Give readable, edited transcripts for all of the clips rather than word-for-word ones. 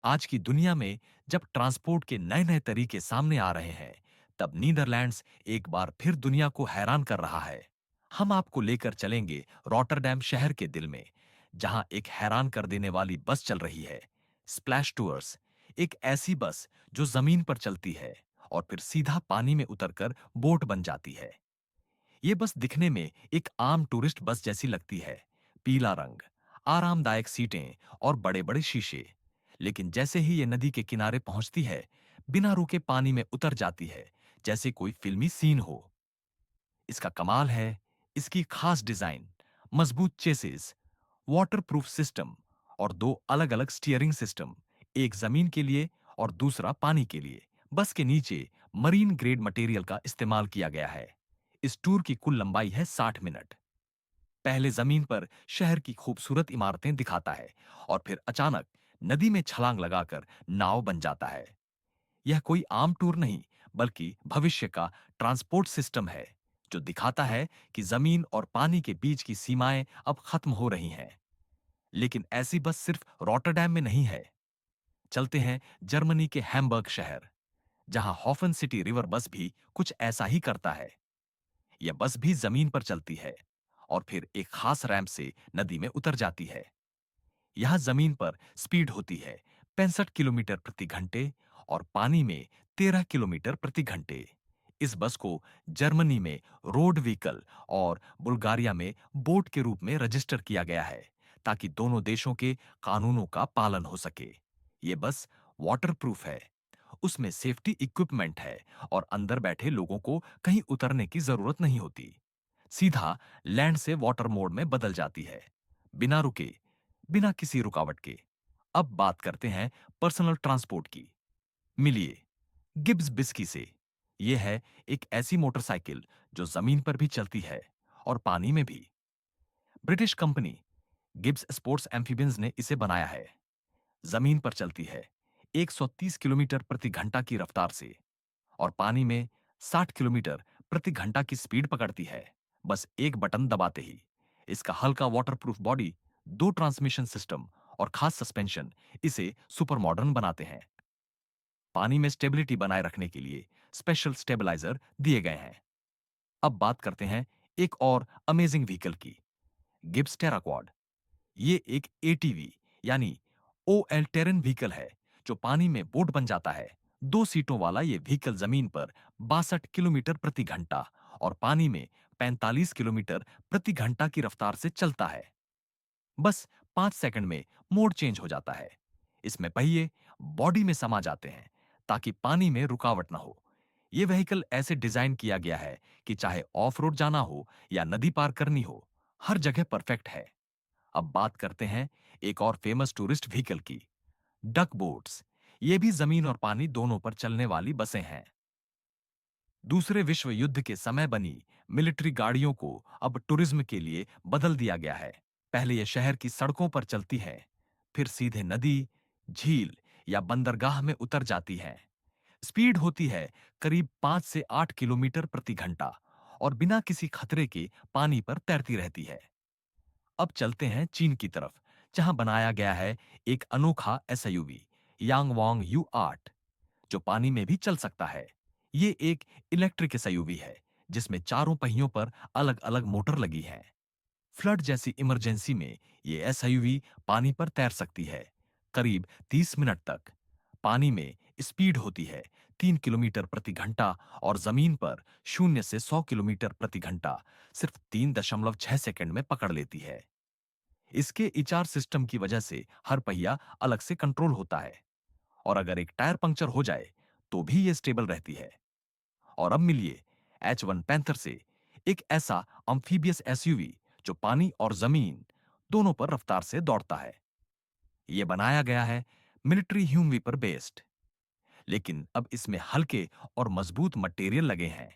आज की दुनिया में जब ट्रांसपोर्ट के नए नए तरीके सामने आ रहे हैं, तब नीदरलैंड्स एक बार फिर दुनिया को हैरान कर रहा है। हम आपको लेकर चलेंगे रॉटरडैम शहर के दिल में, जहां एक हैरान कर देने वाली बस चल रही है। स्प्लैश टूअर्स, एक ऐसी बस जो जमीन पर चलती है और फिर सीधा पानी में उतरकर बोट बन जाती है। ये बस दिखने में एक आम टूरिस्ट बस जैसी लगती है। पीला रंग, आरामदायक सीटें और बड़े बड़े शीशे। लेकिन जैसे ही ये नदी के किनारे पहुंचती है, बिना रुके पानी में उतर जाती है, जैसे कोई फिल्मी सीन हो। इसका कमाल है इसकी खास डिजाइन, मजबूत चेसिस, वाटरप्रूफ सिस्टम और दो अलग अलग स्टीयरिंग सिस्टम, एक जमीन के लिए और दूसरा पानी के लिए। बस के नीचे मरीन ग्रेड मटेरियल का इस्तेमाल किया गया है। इस टूर की कुल लंबाई है 60 मिनट। पहले जमीन पर शहर की खूबसूरत इमारतें दिखाता है और फिर अचानक नदी में छलांग लगाकर नाव बन जाता है। यह कोई आम टूर नहीं, बल्कि भविष्य का ट्रांसपोर्ट सिस्टम है, जो दिखाता है कि जमीन और पानी के बीच की सीमाएं अब खत्म हो रही हैं। लेकिन ऐसी बस सिर्फ रॉटरडैम में नहीं है। चलते हैं जर्मनी के हैम्बर्ग शहर, जहां हॉफन सिटी रिवर बस भी कुछ ऐसा ही करता है। यह बस भी जमीन पर चलती है और फिर एक खास रैंप से नदी में उतर जाती है। यहां जमीन पर स्पीड होती है 65 किलोमीटर प्रति घंटे और पानी में 13 किलोमीटर प्रति घंटे। इस बस को जर्मनी में रोड व्हीकल और बुल्गारिया में बोट के रूप में रजिस्टर किया गया है, ताकि दोनों देशों के कानूनों का पालन हो सके। ये बस वाटरप्रूफ है, उसमें सेफ्टी इक्विपमेंट है और अंदर बैठे लोगों को कहीं उतरने की जरूरत नहीं होती। सीधा लैंड से वाटर मोड में बदल जाती है, बिना रुके, बिना किसी रुकावट के। अब बात करते हैं पर्सनल ट्रांसपोर्ट की। मिलिए गिब्स बिस्की से। यह है एक ऐसी मोटरसाइकिल जो जमीन पर भी चलती है और पानी में भी। British company Gibbs sports amphibians ने इसे बनाया है। जमीन पर चलती है 130 किलोमीटर प्रति घंटा की रफ्तार से और पानी में 60 किलोमीटर प्रति घंटा की स्पीड पकड़ती है, बस एक बटन दबाते ही। इसका हल्का वाटरप्रूफ बॉडी, दो ट्रांसमिशन सिस्टम और खास सस्पेंशन इसे सुपर मॉडर्न बनाते हैं। पानी में स्टेबिलिटी बनाए रखने के लिए स्पेशल स्टेबलाइजर दिए गए हैं। अब बात करते हैं एक और अमेजिंग व्हीकल की, गिब्स टेराक्वाड। ये एक एटीवी यानी ओएल टेरन व्हीकल है, जो पानी में बोट बन जाता है। दो सीटों वाला ये व्हीकल जमीन पर 62 किलोमीटर प्रति घंटा और पानी में 45 किलोमीटर प्रति घंटा की रफ्तार से चलता है। बस 5 सेकंड में मोड चेंज हो जाता है। इसमें पहिए बॉडी में समा जाते हैं, ताकि पानी में रुकावट ना हो। यह व्हीकल ऐसे डिजाइन किया गया है कि चाहे ऑफ रोड जाना हो या नदी पार करनी हो, हर जगह परफेक्ट है। अब बात करते हैं एक और फेमस टूरिस्ट व्हीकल की, डक बोट्स। ये भी जमीन और पानी दोनों पर चलने वाली बसें हैं। दूसरे विश्व युद्ध के समय बनी मिलिट्री गाड़ियों को अब टूरिज्म के लिए बदल दिया गया है। पहले ये शहर की सड़कों पर चलती है, फिर सीधे नदी, झील या बंदरगाह में उतर जाती हैं। स्पीड होती है करीब 5 से 8 किलोमीटर प्रति घंटा और बिना किसी खतरे के पानी पर तैरती रहती है। अब चलते हैं चीन की तरफ, जहां बनाया गया है एक अनोखा एसयूवी, यांगवांग यू 8, जो पानी में भी चल सकता है। ये एक इलेक्ट्रिक एसयूवी है, जिसमें चारों पहियों पर अलग अलग मोटर लगी हैं। फ्लड जैसी इमरजेंसी में ये एसयूवी पानी पर तैर सकती है, करीब 30 मिनट तक। पानी में स्पीड होती है 3 किलोमीटर प्रति घंटा और जमीन पर 0 से 100 किलोमीटर प्रति घंटा सिर्फ 3.6 सेकंड में पकड़ लेती है। इसके एचआर सिस्टम की वजह से हर पहिया अलग से कंट्रोल होता है और अगर एक टायर पंक्चर हो जाए तो भी ये स्टेबल रहती है। और अब मिलिए H1 पैंथर से, एक ऐसा अम्फीबियस एसयूवी जो पानी और जमीन दोनों पर रफ्तार से दौड़ता है। यह बनाया गया है मिलिट्री ह्यूमवी पर बेस्ड, लेकिन अब इसमें हल्के और मजबूत मटेरियल लगे हैं।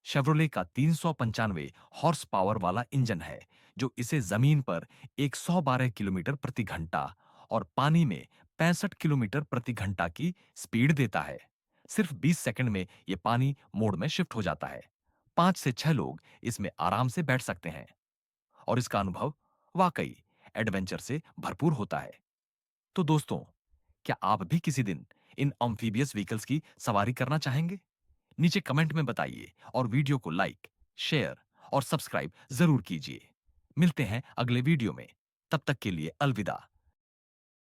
शेवरोले का 395 हॉर्स पावर वाला इंजन है, जो इसे जमीन पर 112 किलोमीटर प्रति घंटा और पानी में 65 किलोमीटर प्रति घंटा की स्पीड देता है। सिर्फ 20 सेकंड में यह पानी मोड में शिफ्ट हो जाता है। 5 से 6 लोग इसमें आराम से बैठ सकते हैं और इसका अनुभव वाकई एडवेंचर से भरपूर होता है। तो दोस्तों, क्या आप भी किसी दिन इन अम्फीबियस व्हीकल्स की सवारी करना चाहेंगे? नीचे कमेंट में बताइए और वीडियो को लाइक, शेयर और सब्सक्राइब जरूर कीजिए। मिलते हैं अगले वीडियो में। तब तक के लिए अलविदा।